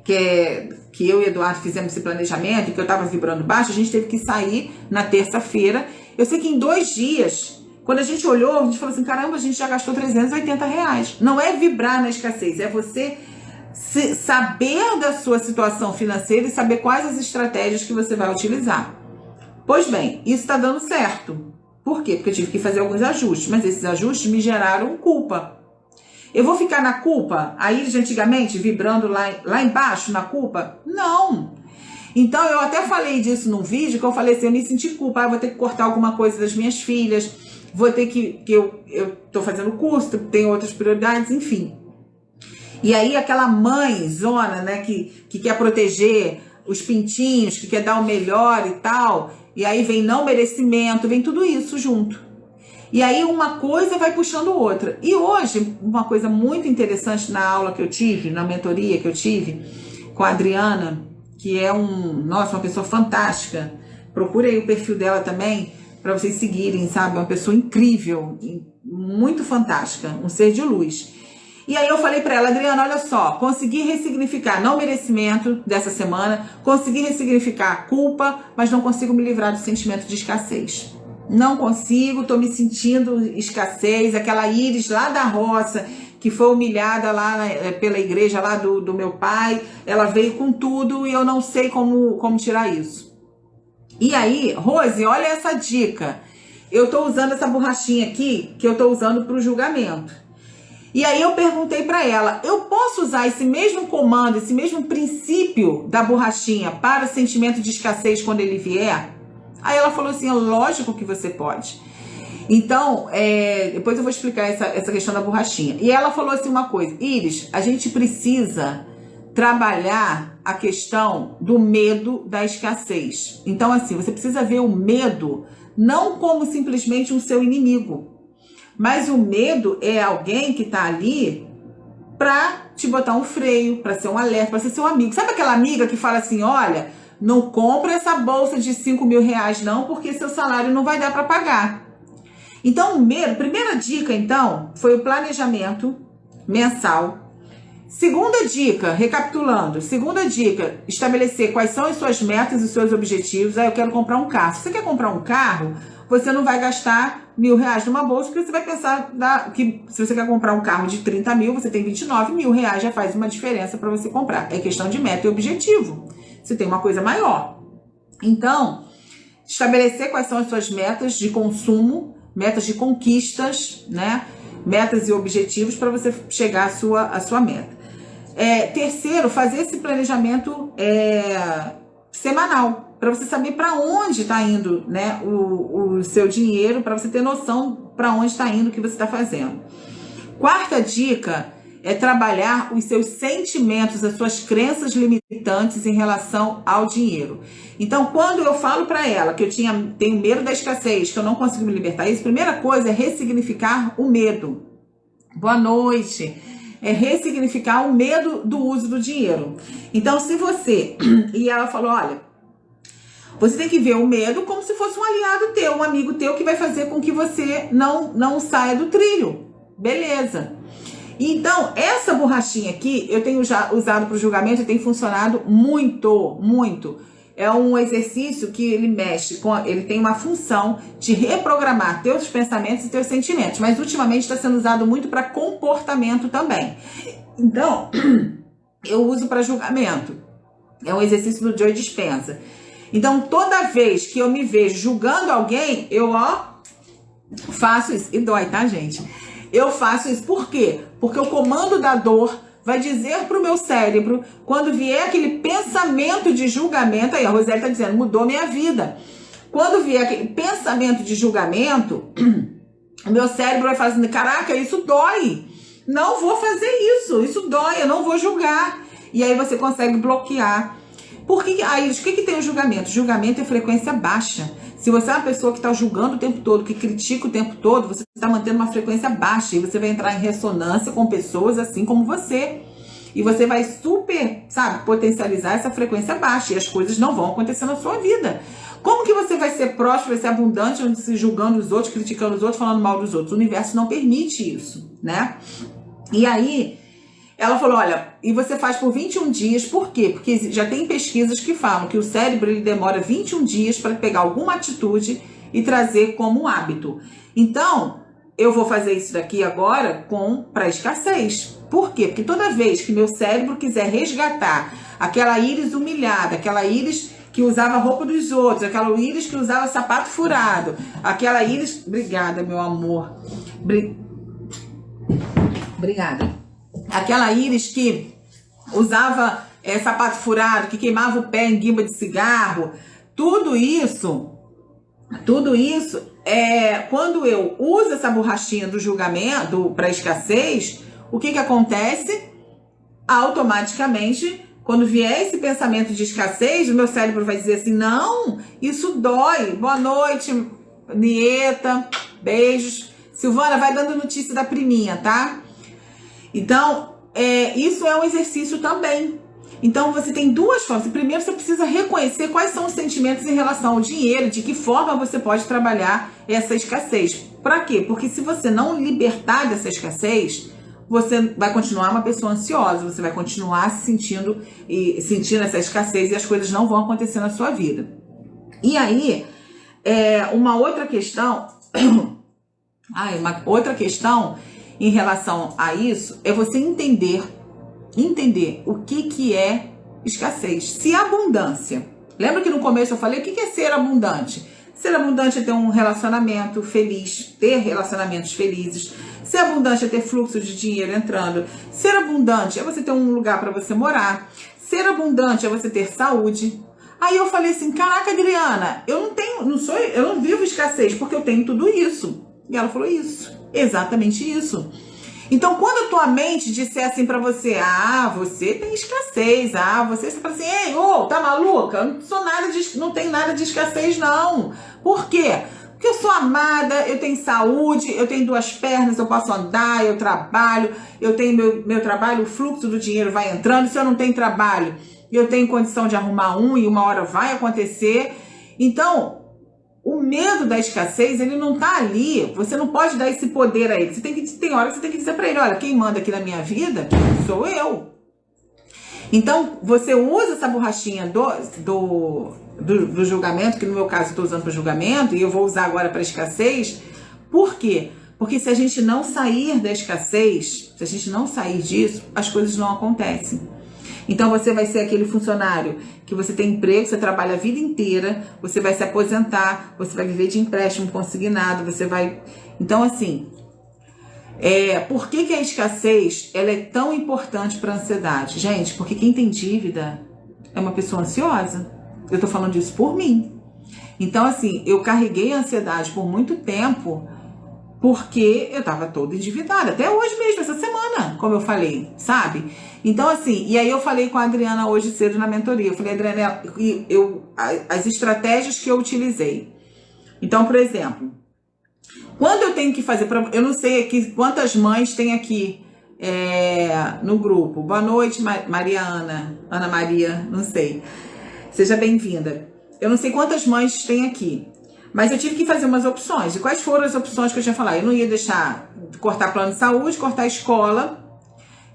Speaker 1: que eu e Eduardo fizemos esse planejamento, que eu estava vibrando baixo, a gente teve que sair na terça-feira. Eu sei que em 2 dias, quando a gente olhou, a gente falou assim, caramba, a gente já gastou 380 reais. Não é vibrar na escassez, é você saber da sua situação financeira e saber quais as estratégias que você vai utilizar. Pois bem, isso está dando certo. Por quê? Porque eu tive que fazer alguns ajustes, mas esses ajustes me geraram culpa. Eu vou ficar na culpa, aí de antigamente, vibrando lá embaixo, na culpa? Não. Então, eu até falei disso num vídeo, que eu falei assim, eu me senti culpa, eu vou ter que cortar alguma coisa das minhas filhas, vou ter que eu tô fazendo curso, tenho outras prioridades, enfim. E aí, aquela mãe zona, né, que quer proteger os pintinhos, que quer dar o melhor e tal, e aí vem não merecimento, vem tudo isso junto. E aí uma coisa vai puxando outra. E hoje, uma coisa muito interessante na aula que eu tive, na mentoria que eu tive com a Adriana, que é uma pessoa fantástica. Procurem o perfil dela também para vocês seguirem, sabe? Uma pessoa incrível, muito fantástica, um ser de luz. E aí eu falei para ela, Adriana, olha só, consegui ressignificar não merecimento dessa semana, consegui ressignificar culpa, mas não consigo me livrar do sentimento de escassez. Não consigo, tô me sentindo escassez, aquela Iris lá da roça, que foi humilhada lá pela igreja lá do meu pai, ela veio com tudo e eu não sei como tirar isso. E aí, Rose, olha essa dica. Eu tô usando essa borrachinha aqui, que eu tô usando para o julgamento. E aí eu perguntei para ela, eu posso usar esse mesmo comando, esse mesmo princípio da borrachinha para o sentimento de escassez quando ele vier? Aí ela falou assim, lógico que você pode. Então, depois eu vou explicar essa questão da borrachinha. E ela falou assim uma coisa, Iris, a gente precisa trabalhar a questão do medo da escassez. Então, assim, você precisa ver o medo não como simplesmente um seu inimigo, mas o medo é alguém que está ali para te botar um freio, para ser um alerta, para ser seu amigo. Sabe aquela amiga que fala assim, olha, não compra essa bolsa de 5 mil reais não, porque seu salário não vai dar para pagar. Então, o medo, primeira dica, então, foi o planejamento mensal. Segunda dica, recapitulando, segunda dica, estabelecer quais são as suas metas e os seus objetivos. Aí eu quero comprar um carro. Se você quer comprar um carro, você não vai gastar 1.000 reais numa bolsa, porque você vai pensar que se você quer comprar um carro de 30 mil, você tem 29 mil reais, já faz uma diferença para você comprar. É questão de meta e objetivo. Você tem uma coisa maior. Então, estabelecer quais são as suas metas de consumo, metas de conquistas, né? Metas e objetivos para você chegar à sua meta. Terceiro, fazer esse planejamento semanal, para você saber para onde está indo, né, o seu dinheiro, para você ter noção para onde está indo o que você está fazendo. Quarta dica é trabalhar os seus sentimentos, as suas crenças limitantes em relação ao dinheiro. Então, quando eu falo para ela que eu tenho medo da escassez, que eu não consigo me libertar disso, a primeira coisa é ressignificar o medo. Boa noite. É ressignificar o medo do uso do dinheiro. Então, se você... E ela falou, olha, você tem que ver o medo como se fosse um aliado teu, um amigo teu que vai fazer com que você não saia do trilho. Beleza. Então, essa borrachinha aqui, eu tenho já usado para o julgamento e tem funcionado muito, muito. é um exercício que ele mexe com, ele tem uma função de reprogramar teus pensamentos e teus sentimentos, mas ultimamente está sendo usado muito para comportamento também. Então, eu uso para julgamento. É um exercício do Joe Dispenza. Então, toda vez que eu me vejo julgando alguém, eu, faço isso. E dói, tá, gente? Eu faço isso. Por quê? Porque o comando da dor vai dizer pro meu cérebro, quando vier aquele pensamento de julgamento, aí a Roseli tá dizendo, mudou minha vida. Quando vier aquele pensamento de julgamento, o meu cérebro vai falar assim, caraca, isso dói. Não vou fazer isso dói, eu não vou julgar. E aí você consegue bloquear. Por que, Aires, o que tem o julgamento? Julgamento é frequência baixa. Se você é uma pessoa que está julgando o tempo todo, que critica o tempo todo, você está mantendo uma frequência baixa. E você vai entrar em ressonância com pessoas assim como você. E você vai super, sabe, potencializar essa frequência baixa. E as coisas não vão acontecer na sua vida. Como que você vai ser próspero, vai ser abundante, se julgando os outros, criticando os outros, falando mal dos outros? O universo não permite isso, né? E aí, ela falou, olha, e você faz por 21 dias, por quê? Porque já tem pesquisas que falam que o cérebro ele demora 21 dias para pegar alguma atitude e trazer como um hábito. Então, eu vou fazer isso daqui agora para escassez. Por quê? Porque toda vez que meu cérebro quiser resgatar aquela Iris humilhada, aquela Iris que usava a roupa dos outros, aquela Iris que usava sapato furado, aquela Iris... Obrigada, meu amor. Obrigada. Aquela Iris que usava sapato furado, que queimava o pé em guimba de cigarro, tudo isso quando eu uso essa borrachinha do julgamento para escassez, o que acontece? Automaticamente, quando vier esse pensamento de escassez, o meu cérebro vai dizer assim, não, isso dói. Boa noite, Nieta, beijos. Silvana, vai dando notícia da priminha, tá? Então, isso é um exercício também. Então, você tem duas formas. Primeiro, você precisa reconhecer quais são os sentimentos em relação ao dinheiro, de que forma você pode trabalhar essa escassez. Para quê? Porque se você não libertar dessa escassez, você vai continuar uma pessoa ansiosa, você vai continuar se sentindo essa escassez e as coisas não vão acontecer na sua vida. E aí, uma outra questão... uma outra questão em relação a isso é você entender o que é escassez. Se abundância, lembra que no começo eu falei o que é ser abundante? Ser abundante é ter um relacionamento feliz, ter relacionamentos felizes. Ser abundante é ter fluxo de dinheiro entrando. Ser abundante é você ter um lugar para você morar. Ser abundante é você ter saúde. Aí eu falei assim, caraca, Adriana, eu não vivo escassez porque eu tenho tudo isso. E ela falou isso, exatamente isso. Então, quando a tua mente disser assim pra você, você tem escassez, você fala assim, ei, tá maluca? Eu não tenho nada de escassez, não. Por quê? Porque eu sou amada, eu tenho saúde, eu tenho 2 pernas, eu posso andar, eu trabalho, eu tenho meu trabalho, o fluxo do dinheiro vai entrando. Se eu não tenho trabalho, eu tenho condição de arrumar e uma hora vai acontecer. Então, o medo da escassez, ele não tá ali. Você não pode dar esse poder a ele. Tem hora que você tem que dizer para ele, olha, quem manda aqui na minha vida sou eu. Então, você usa essa borrachinha do julgamento, que no meu caso eu estou usando para julgamento, e eu vou usar agora para escassez. Por quê? Porque se a gente não sair da escassez, se a gente não sair disso, as coisas não acontecem. Então você vai ser aquele funcionário que você tem emprego, você trabalha a vida inteira, você vai se aposentar, você vai viver de empréstimo consignado, você vai... Então assim, por que a escassez ela é tão importante para a ansiedade? Gente, porque quem tem dívida é uma pessoa ansiosa. Eu tô falando disso por mim. Então assim, eu carreguei a ansiedade por muito tempo porque eu tava toda endividada, até hoje mesmo, essa semana, como eu falei, sabe? Então assim, e aí eu falei com a Adriana hoje cedo na mentoria, eu falei, Adriana, as estratégias que eu utilizei. Então, por exemplo, quando eu tenho que fazer, eu não sei aqui quantas mães tem aqui no grupo. Boa noite, Ana Maria, não sei. Seja bem-vinda. Eu não sei quantas mães tem aqui. Mas eu tive que fazer umas opções. E quais foram as opções que eu tinha falado? Eu não ia deixar cortar plano de saúde, cortar escola,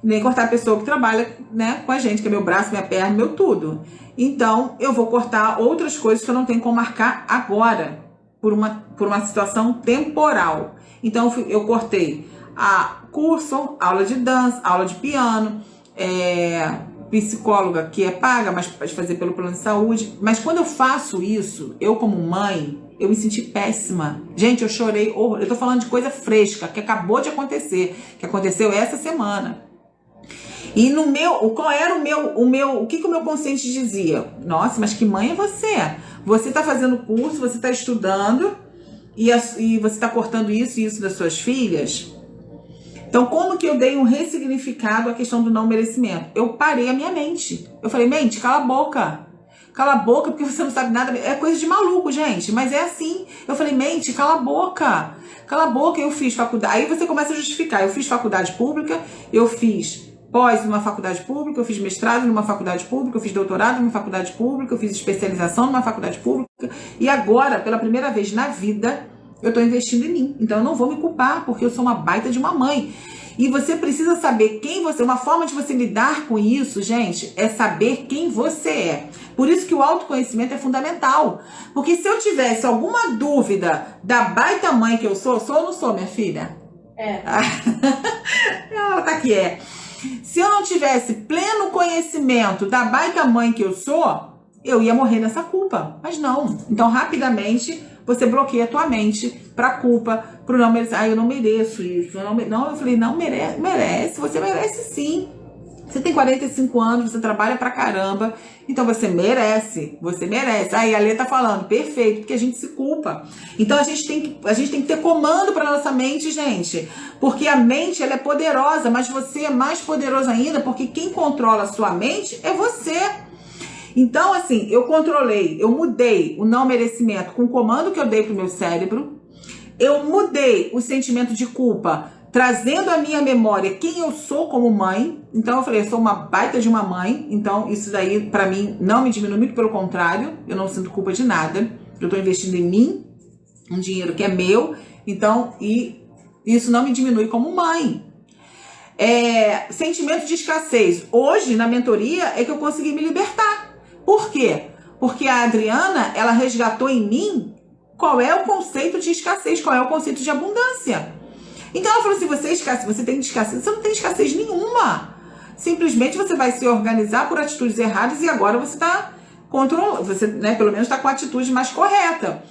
Speaker 1: nem cortar a pessoa que trabalha, né, com a gente, que é meu braço, minha perna, meu tudo. Então, eu vou cortar outras coisas que eu não tenho como marcar agora, por uma situação temporal. Então, eu cortei curso, aula de dança, aula de piano, psicóloga que é paga, mas pode fazer pelo plano de saúde. Mas quando eu faço isso, eu como mãe, eu me senti péssima. Gente, eu chorei. Eu tô falando de coisa fresca, que acabou de acontecer, que aconteceu essa semana. E no qual era o que o meu consciente dizia? Nossa, mas que mãe é você? Você tá fazendo curso, você tá estudando e você tá cortando isso e isso das suas filhas? Então, como que eu dei um ressignificado à questão do não merecimento? Eu parei a minha mente. Eu falei, mente, cala a boca. Cala a boca porque você não sabe nada. É coisa de maluco, gente, mas é assim. Eu falei, mente, cala a boca. Cala a boca, eu fiz faculdade. Aí você começa a justificar. Eu fiz faculdade pública, eu fiz pós numa faculdade pública, eu fiz mestrado numa faculdade pública, eu fiz doutorado numa faculdade pública, eu fiz especialização numa faculdade pública. E agora, pela primeira vez na vida, eu estou investindo em mim. Então eu não vou me culpar, porque eu sou uma baita de uma mãe. E você precisa saber quem você é. Uma forma de você lidar com isso, gente, é saber quem você é. Por isso que o autoconhecimento é fundamental. Porque se eu tivesse alguma dúvida da baita mãe que eu sou ou não sou, minha filha? Ela tá aqui, Se eu não tivesse pleno conhecimento da baita mãe que eu sou, eu ia morrer nessa culpa. Mas não. Então, rapidamente, você bloqueia a tua mente pra culpa, pro não merecer. Eu não mereço isso. Eu falei, não merece. Você merece sim. Você tem 45 anos, você trabalha pra caramba, então você merece. Aí a Lê tá falando, perfeito, porque a gente se culpa. Então a gente tem que ter comando pra nossa mente, gente. Porque a mente, ela é poderosa, mas você é mais poderoso ainda, porque quem controla a sua mente é você. Então, assim, eu mudei o não merecimento com o comando que eu dei pro meu cérebro. Eu mudei o sentimento de culpa, trazendo à minha memória quem eu sou como mãe. Então, eu falei, eu sou uma baita de uma mãe. Então, isso daí, pra mim, não me diminui, muito pelo contrário. Eu não sinto culpa de nada. Eu tô investindo em mim, um dinheiro que é meu. Então, e isso não me diminui como mãe. Sentimento de escassez. Hoje, na mentoria, é que eu consegui me libertar. Por quê? Porque a Adriana, ela resgatou em mim qual é o conceito de escassez, qual é o conceito de abundância. Então ela falou assim, você tem escassez, você não tem escassez nenhuma. Simplesmente você vai se organizar por atitudes erradas e agora você está controlando, você, né, pelo menos está com a atitude mais correta.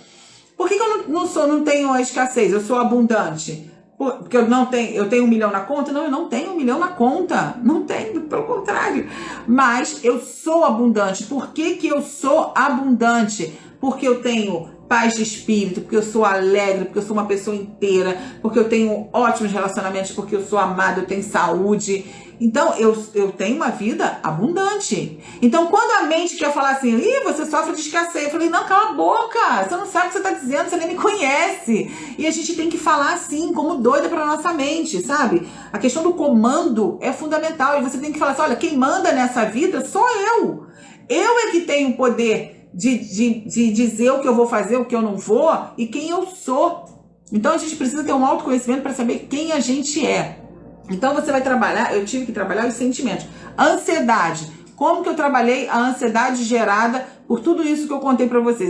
Speaker 1: Por que eu não tenho a escassez? Eu sou abundante. Porque eu tenho 1 milhão na conta? Não, eu não tenho 1 milhão na conta. Não tenho, pelo contrário. Mas eu sou abundante. Por que eu sou abundante? Porque eu tenho paz de espírito, porque eu sou alegre, porque eu sou uma pessoa inteira, porque eu tenho ótimos relacionamentos, porque eu sou amada, eu tenho saúde. Então, eu tenho uma vida abundante. Então, quando a mente quer falar assim, você sofre de escassez, eu falei, não, cala a boca, você não sabe o que você está dizendo, você nem me conhece. E a gente tem que falar assim, como doida para nossa mente, sabe? A questão do comando é fundamental. E você tem que falar assim, olha, quem manda nessa vida sou eu. Eu é que tenho o poder de dizer o que eu vou fazer, o que eu não vou e quem eu sou. Então, a gente precisa ter um autoconhecimento para saber quem a gente é. Então você vai trabalhar, eu tive que trabalhar os sentimentos. Ansiedade. Como que eu trabalhei a ansiedade gerada por tudo isso que eu contei pra vocês?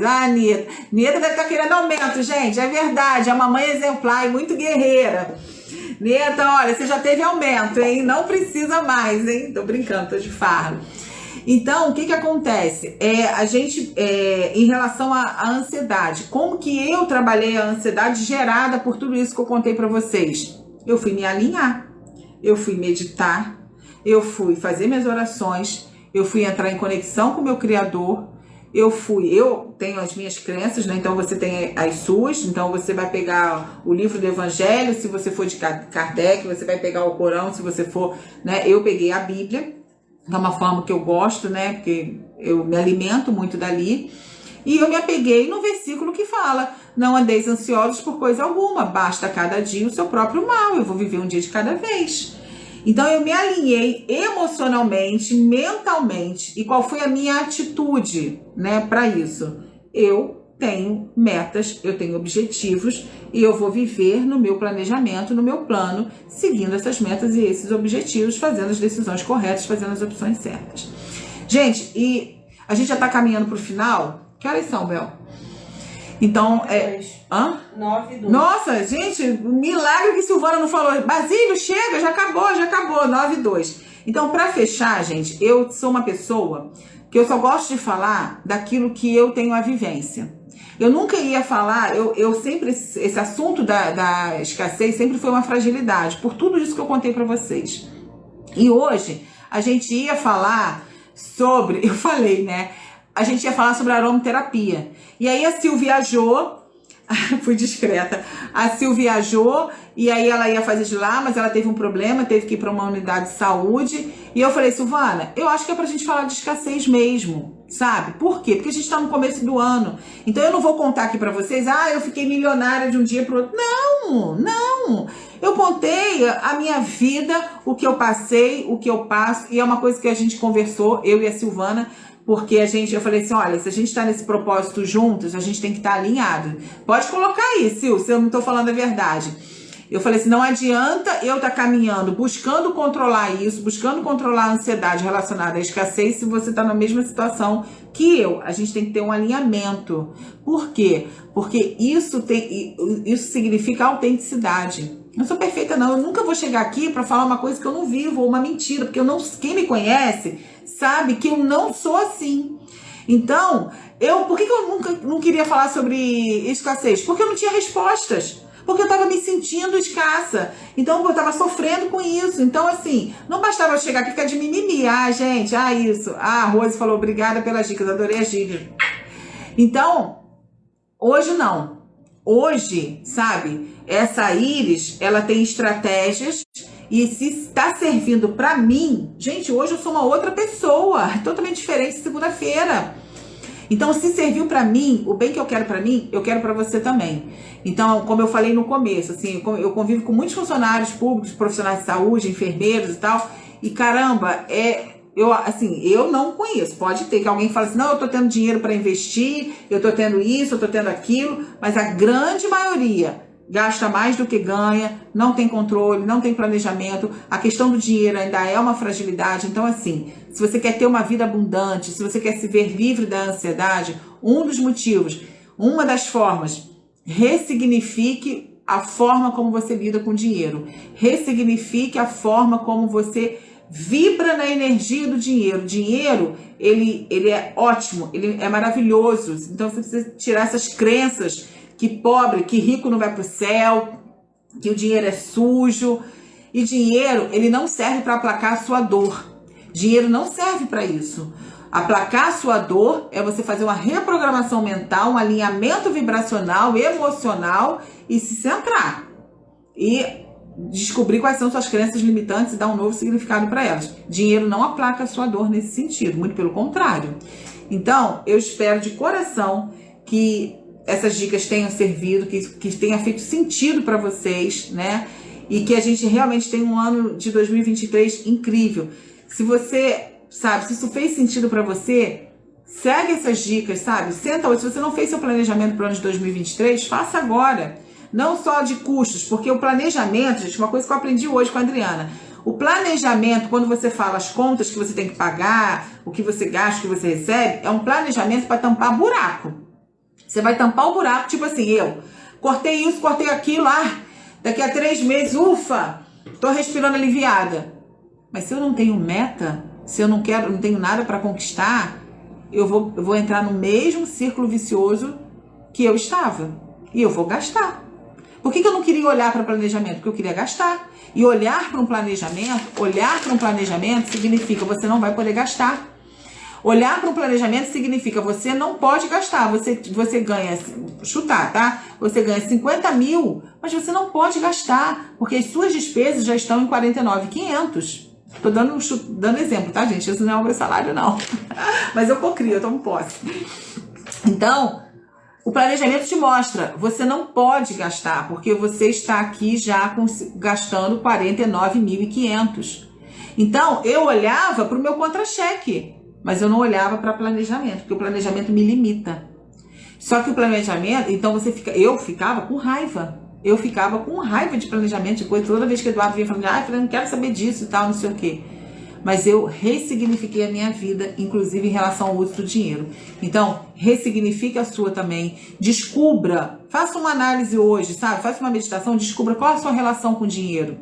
Speaker 1: Nieta deve estar querendo aumento, gente. É verdade, é uma mãe exemplar e muito guerreira. Nieta, olha, você já teve aumento, hein? Não precisa mais, hein? Tô brincando, tô de farra. Então, o que acontece? A gente, em relação à ansiedade, como que eu trabalhei a ansiedade gerada por tudo isso que eu contei pra vocês? Eu fui me alinhar. Eu fui meditar, eu fui fazer minhas orações, eu fui entrar em conexão com o meu Criador, eu tenho as minhas crenças, né? Então você tem as suas, então você vai pegar o livro do Evangelho, se você for de Kardec, você vai pegar o Corão, se você for, né? Eu peguei a Bíblia, que é uma forma que eu gosto, né? Porque eu me alimento muito dali. E eu me apeguei no versículo que fala, não andeis ansiosos por coisa alguma, basta cada dia o seu próprio mal, eu vou viver um dia de cada vez. Então eu me alinhei emocionalmente, mentalmente, e qual foi a minha atitude, né, para isso? Eu tenho metas, eu tenho objetivos e eu vou viver no meu planejamento, no meu plano, seguindo essas metas e esses objetivos, fazendo as decisões corretas, fazendo as opções certas. Gente, e a gente já tá caminhando pro final. Que horas são, Bel? Então,
Speaker 2: 9 e 2.
Speaker 1: Nossa, gente, milagre que Silvana não falou. Basílio, chega, já acabou, 9 e 2. Então, para fechar, gente, eu sou uma pessoa que eu só gosto de falar daquilo que eu tenho a vivência. Eu nunca ia falar, eu sempre, esse assunto da escassez sempre foi uma fragilidade, por tudo isso que eu contei para vocês. E hoje, a gente ia falar sobre, eu falei, né? A gente ia falar sobre aromaterapia. E aí a Sil viajou, fui discreta, a Sil viajou e aí ela ia fazer de lá, mas ela teve um problema, teve que ir para uma unidade de saúde. E eu falei, Silvana, eu acho que é pra gente falar de escassez mesmo, sabe? Por quê? Porque a gente tá no começo do ano. Então eu não vou contar aqui pra vocês, eu fiquei milionária de um dia pro outro. Não. Eu contei a minha vida, o que eu passei, o que eu passo, e é uma coisa que a gente conversou, eu e a Silvana, porque eu falei assim, olha, se a gente tá nesse propósito juntos, a gente tem que estar alinhado. Pode colocar aí, Sil, se eu não tô falando a verdade. Eu falei assim, não adianta eu estar caminhando, buscando controlar isso, buscando controlar a ansiedade relacionada à escassez, se você está na mesma situação que eu. A gente tem que ter um alinhamento. Por quê? Porque isso significa autenticidade. Eu não sou perfeita, não. Eu nunca vou chegar aqui para falar uma coisa que eu não vivo, ou uma mentira, porque quem me conhece sabe que eu não sou assim. Então, por que eu não queria falar sobre escassez? Porque eu não tinha respostas. Porque eu estava me sentindo escassa. Então, eu estava sofrendo com isso. Então, assim, não bastava eu chegar aqui e ficar de mimimi. Gente, isso. A Rose falou, obrigada pelas dicas, adorei as dicas. Então, hoje não. Hoje, sabe, essa Iris, ela tem estratégias e se está servindo para mim, gente, hoje eu sou uma outra pessoa, totalmente diferente de segunda-feira. Então, se serviu para mim, o bem que eu quero para mim, eu quero para você também. Então, como eu falei no começo, assim, eu convivo com muitos funcionários públicos, profissionais de saúde, enfermeiros e tal, e caramba, eu não conheço. Pode ter que alguém fale assim, não, eu tô tendo dinheiro para investir, eu tô tendo isso, eu tô tendo aquilo, mas a grande maioria gasta mais do que ganha, não tem controle, não tem planejamento, a questão do dinheiro ainda é uma fragilidade. Então, assim, se você quer ter uma vida abundante, se você quer se ver livre da ansiedade, um dos motivos, uma das formas, ressignifique a forma como você lida com o dinheiro, ressignifique a forma como você vibra na energia do dinheiro. O dinheiro, ele é ótimo, ele é maravilhoso, então você precisa tirar essas crenças que pobre, que rico não vai para o céu, que o dinheiro é sujo. E dinheiro, ele não serve para aplacar a sua dor. Dinheiro não serve para isso. Aplacar a sua dor é você fazer uma reprogramação mental, um alinhamento vibracional, emocional e se centrar. E descobrir quais são suas crenças limitantes e dar um novo significado para elas. Dinheiro não aplaca a sua dor nesse sentido, muito pelo contrário. Então, eu espero de coração que essas dicas tenham servido, que tenha feito sentido para vocês, né? E que a gente realmente tenha um ano de 2023 incrível. Se você, sabe, se isso fez sentido para você, segue essas dicas, sabe? Senta hoje. Se você não fez seu planejamento para o ano de 2023, faça agora. Não só de custos, porque o planejamento, gente, uma coisa que eu aprendi hoje com a Adriana, o planejamento, quando você fala as contas que você tem que pagar, o que você gasta, o que você recebe, é um planejamento para tampar buraco. Você vai tampar o buraco, tipo assim, eu cortei isso, cortei aquilo, daqui a 3 meses, ufa, tô respirando aliviada. Mas se eu não tenho meta, se eu não tenho nada para conquistar, eu vou entrar no mesmo círculo vicioso que eu estava. E eu vou gastar. Por que eu não queria olhar para planejamento? Porque eu queria gastar. E olhar para um planejamento significa você não vai poder gastar. Olhar para um planejamento significa você não pode gastar, você ganha, chutar, tá? Você ganha 50 mil, mas você não pode gastar, porque as suas despesas já estão em 49.500. Tô dando exemplo, tá, gente? Isso não é o meu salário, não. Mas eu cocrio, eu tomo posse. Então, o planejamento te mostra, você não pode gastar, porque você está aqui já gastando 49.500. Então, eu olhava para o meu contra-cheque, mas eu não olhava para planejamento, porque o planejamento me limita. Só que o planejamento, então eu ficava com raiva. Eu ficava com raiva de planejamento, de coisa. Toda vez que o Eduardo vinha falando, eu não quero saber disso e tal, não sei o quê. Mas eu ressignifiquei a minha vida, inclusive em relação ao uso do dinheiro. Então, ressignifique a sua também. Descubra, faça uma análise hoje, sabe? Faça uma meditação, descubra qual é a sua relação com o dinheiro.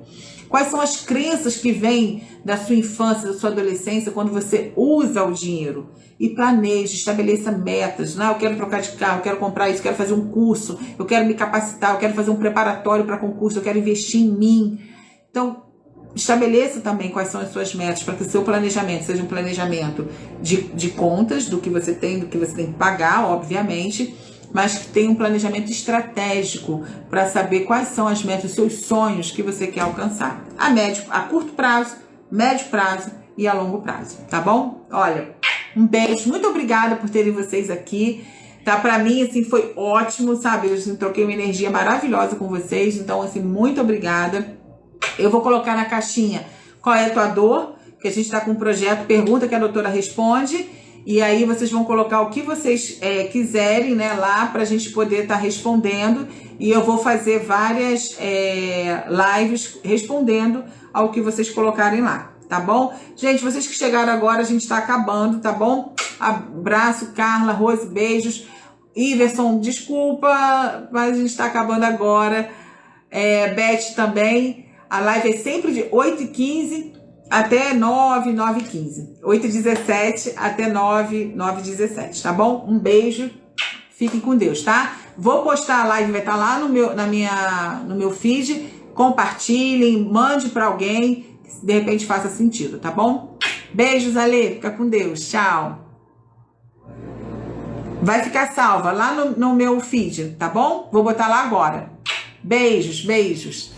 Speaker 1: Quais são as crenças que vêm da sua infância, da sua adolescência, quando você usa o dinheiro. E planeje, estabeleça metas. Eu quero trocar de carro, eu quero comprar isso, eu quero fazer um curso, eu quero me capacitar, eu quero fazer um preparatório para concurso, eu quero investir em mim. Então, estabeleça também quais são as suas metas para que o seu planejamento seja um planejamento de contas, do que você tem que pagar, obviamente, mas que tenha um planejamento estratégico para saber quais são as metas, os seus sonhos que você quer alcançar. A curto prazo, médio prazo e a longo prazo, tá bom? Olha, um beijo, muito obrigada por terem vocês aqui. Tá, pra mim, assim, foi ótimo, sabe? Eu troquei uma energia maravilhosa com vocês, então, assim, muito obrigada. Eu vou colocar na caixinha qual é a tua dor, que a gente está com um projeto Pergunta que a Doutora Responde, e aí vocês vão colocar o que vocês quiserem, né, lá pra gente poder estar respondendo, e eu vou fazer várias lives respondendo ao que vocês colocarem lá, tá bom? Gente, vocês que chegaram agora, a gente tá acabando, tá bom? Abraço, Carla, Rose, beijos. Iverson, desculpa, mas a gente tá acabando agora. Beth também. A live é sempre de 8h15 até 9h15. 8h17 até 9h17, tá bom? Um beijo, fiquem com Deus, tá? Vou postar a live, vai estar lá no meu feed. Compartilhem, mande para alguém, que de repente faça sentido, tá bom? Beijos, Ale, fica com Deus, tchau. Vai ficar salva lá no meu feed, tá bom? Vou botar lá agora. Beijos, beijos.